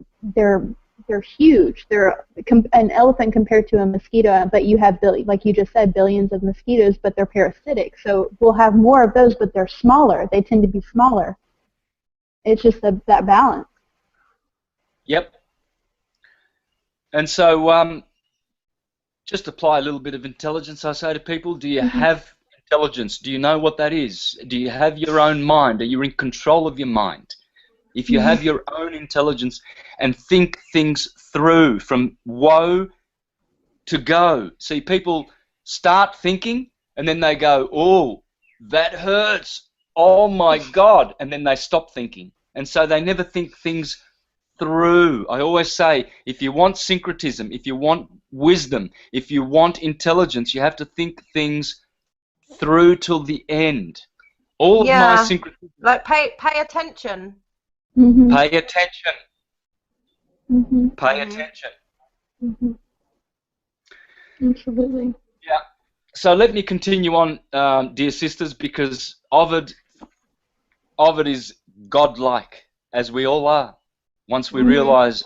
huge. They're an elephant compared to a mosquito, but you have, like you just said, billions of mosquitoes, but they're parasitic. So we'll have more of those, but they're smaller. They tend to be smaller. It's just that balance. Yep. And so just apply a little bit of intelligence, I say to people. Do you have intelligence? Do you know what that is? Do you have your own mind? Are you in control of your mind? If you have your own intelligence and think things through from woe to go. See, people start thinking and then they go, oh, that hurts. Oh, my God. And then they stop thinking. And so they never think things through. I always say, if you want syncretism, if you want wisdom, if you want intelligence, you have to think things through till the end. All of my syncretism. Like pay attention. Pay attention. Pay attention. Absolutely. Yeah. So let me continue on, dear sisters, because Ovid is godlike, as we all are. Once we realize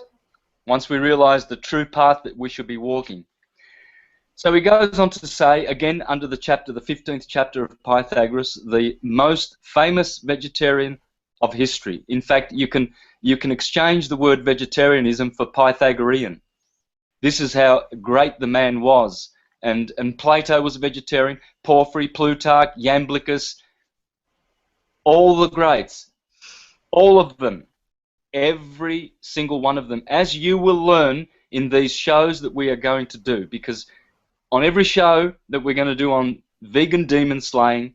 the true path that we should be walking. So he goes on to say, again, under the 15th chapter of Pythagoras, the most famous vegetarian of history. In fact, you can exchange the word vegetarianism for Pythagorean. This is how great the man was. And Plato was a vegetarian, Porphyry, Plutarch, Iamblichus, all the greats, all of them, every single one of them, as you will learn in these shows that we are going to do, because on every show that we're going to do on vegan demon slaying,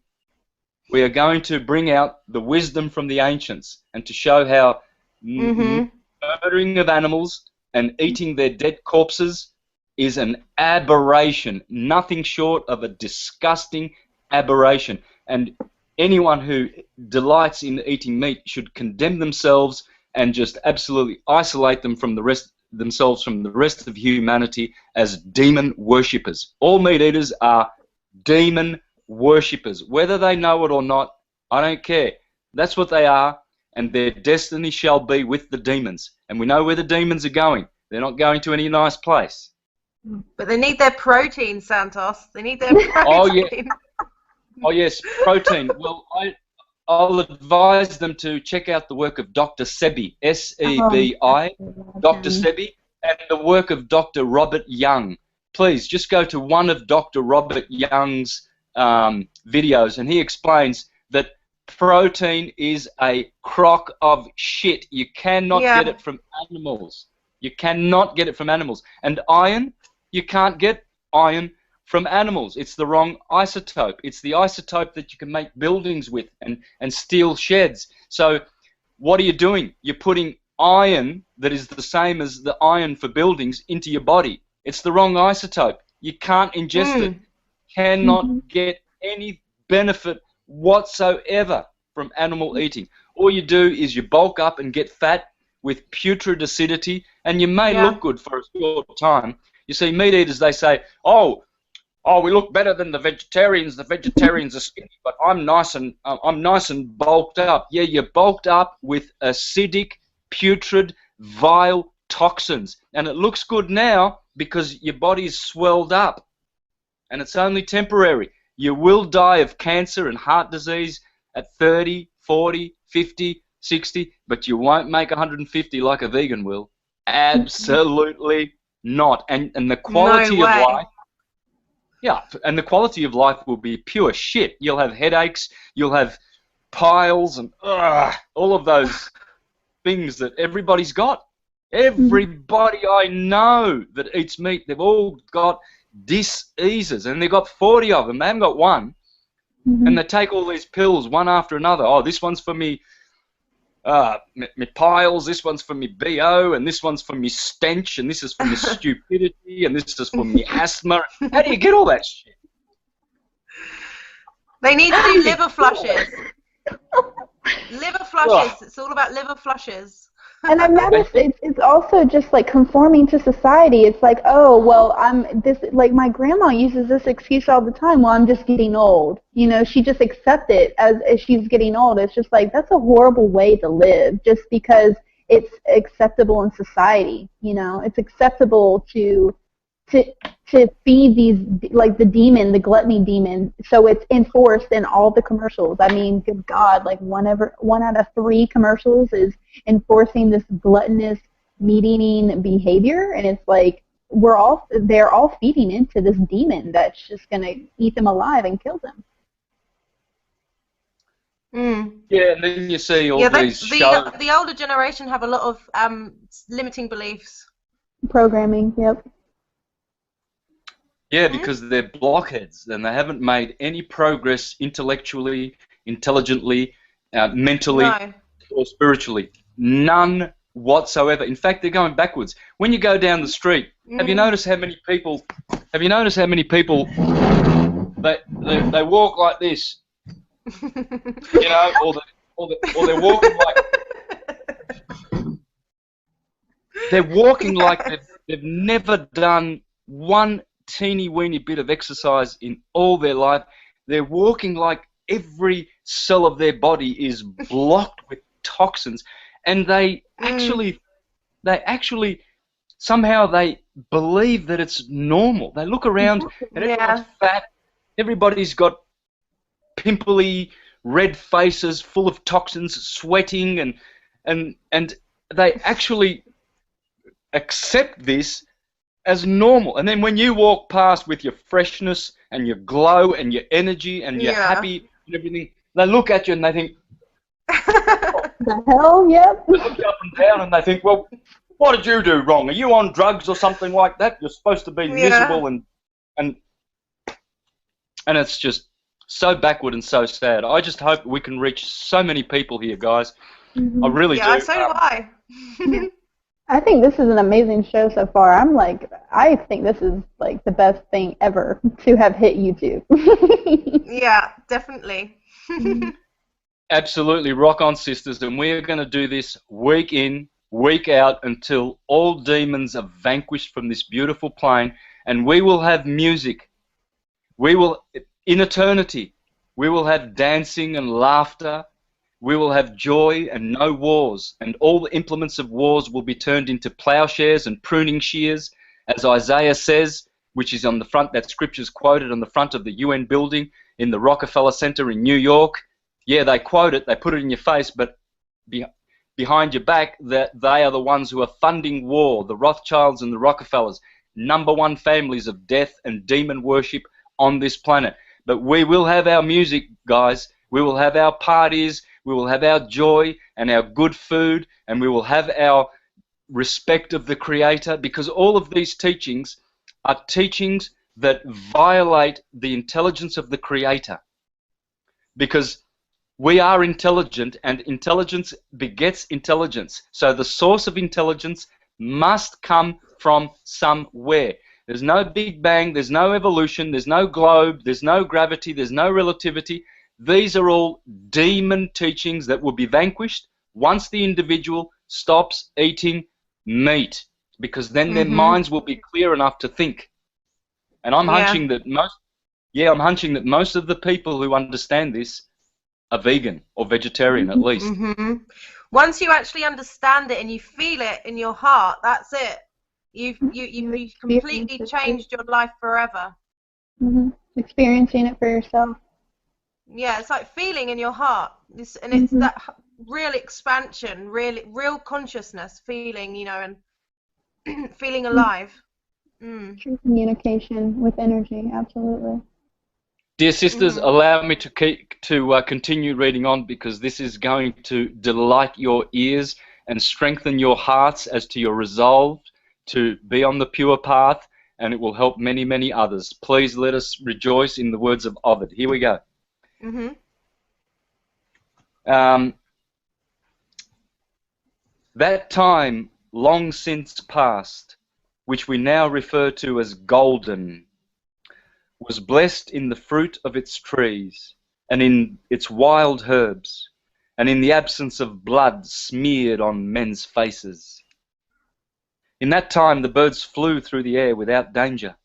we are going to bring out the wisdom from the ancients and to show how murdering of animals and eating their dead corpses is an aberration, nothing short of a disgusting aberration. And anyone who delights in eating meat should condemn themselves and just absolutely isolate them from the rest of humanity as demon worshippers. All meat eaters are demon worshippers. Whether they know it or not, I don't care. That's what they are, and their destiny shall be with the demons. And we know where the demons are going. They're not going to any nice place. But they need their protein, Santos. They need their protein. Oh, yeah. Oh, yes, protein. Well, I'll advise them to check out the work of Dr. Sebi, S-E-B-I, Dr. Sebi, and the work of Dr. Robert Young. Please, just go to one of Dr. Robert Young's videos, and he explains that protein is a crock of shit. You cannot get it from animals. You cannot get it from animals. And iron, you can't get iron from animals. It's the wrong isotope. It's the isotope that you can make buildings with and steel sheds. So what are you doing? You're putting iron that is the same as the iron for buildings into your body. It's the wrong isotope. You can't ingest it. Cannot get any benefit whatsoever from animal eating. All you do is you bulk up and get fat with putrid acidity, and you may look good for a short time. You see, meat eaters, they say, oh, we look better than the vegetarians. The vegetarians are skinny, but I'm nice and bulked up. Yeah, you're bulked up with acidic, putrid, vile toxins, and it looks good now because your body's swelled up, and it's only temporary. You will die of cancer and heart disease at 30, 40, 50, 60, but you won't make 150 like a vegan will. Absolutely not. And the quality of life, and the quality of life will be pure shit. You'll have headaches, you'll have piles, and all of those things that everybody's got. Everybody I know that eats meat, they've all got diseases, and they've got 40 of them. They haven't got one. And they take all these pills one after another. Oh, this one's for me piles, this one's for me BO, and this one's for me stench, and this is for me stupidity, and this is for me asthma. How do you get all that shit? They need to do liver flushes. Liver flushes. It's all about liver flushes. And I've noticed it's also just like conforming to society. It's like, oh, well, I'm this, like my grandma uses this excuse all the time. Well, I'm just getting old. You know, she just accepts it as she's getting old. It's just like, that's a horrible way to live just because it's acceptable in society. You know, it's acceptable to to feed these, like the demon, the gluttony demon, so it's enforced in all the commercials. I mean, good God, like one out of 3 commercials is enforcing this gluttonous meat-eating behavior, and it's like they're all feeding into this demon that's just gonna eat them alive and kill them. Yeah, and then you see all these shows. The older generation have a lot of limiting beliefs. Programming, yep. Yeah, because they're blockheads and they haven't made any progress intellectually, intelligently, mentally, or spiritually. None whatsoever. In fact, they're going backwards. When you go down the street, have you noticed how many people? Have you noticed how many people? They walk like this, you know, or they're walking like they've never done one teeny weeny bit of exercise in all their life. They're walking like every cell of their body is blocked with toxins, and they actually somehow they believe that it's normal. They look around and everyone's fat, everybody's got pimply red faces full of toxins, sweating, and they actually accept this as normal. And then when you walk past with your freshness and your glow and your energy and you're happy and everything, they look at you and they think, the hell, yep. They look you up and down and they think, well, what did you do wrong? Are you on drugs or something like that? You're supposed to be miserable and it's just so backward and so sad. I just hope we can reach so many people here, guys. I really do. Yeah, so do I. I think this is an amazing show so far. I think this is like the best thing ever to have hit YouTube. Yeah, definitely. Absolutely, rock on, sisters, and we're going to do this week in, week out until all demons are vanquished from this beautiful plane, and we will have music. We will, in eternity, we will have dancing and laughter. We will have joy and no wars, and all the implements of wars will be turned into plowshares and pruning shears, as Isaiah says, which is on the front, that scripture's quoted on the front of the UN building in the Rockefeller Center in New York. Yeah, they quote it, they put it in your face, but behind your back, that they are the ones who are funding war, the Rothschilds and the Rockefellers, #1 families of death and demon worship on this planet. But we will have our music, guys. We will have our parties. We will have our joy and our good food, and we will have our respect of the Creator, because all of these teachings are teachings that violate the intelligence of the Creator. Because we are intelligent, and intelligence begets intelligence. So the source of intelligence must come from somewhere. There's no Big Bang, there's no evolution, there's no globe, there's no gravity, there's no relativity. These are all demon teachings that will be vanquished once the individual stops eating meat, because then their minds will be clear enough to think. And I'm hunching that most of the people who understand this are vegan or vegetarian at least. Once you actually understand it and you feel it in your heart, that's it. You've completely changed your life forever. Experiencing it for yourself. Yeah, it's like feeling in your heart, and it's that real expansion, real consciousness, feeling, you know, and feeling alive. True communication with energy, absolutely. Dear sisters, allow me to continue reading on, because this is going to delight your ears and strengthen your hearts as to your resolve to be on the pure path, and it will help many, many others. Please let us rejoice in the words of Ovid. Here we go. That time long since past, which we now refer to as golden, was blessed in the fruit of its trees and in its wild herbs, and in the absence of blood smeared on men's faces. In that time the birds flew through the air without danger.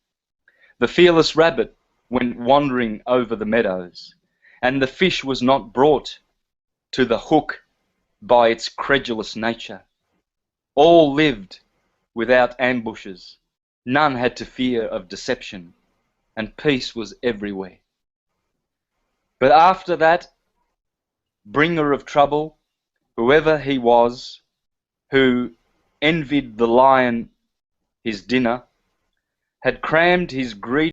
The fearless rabbit went wandering over the meadows, and the fish was not brought to the hook by its credulous nature. All lived without ambushes. None had to fear of deception, and peace was everywhere. But after that bringer of trouble, whoever he was, who envied the lion his dinner, had crammed his greed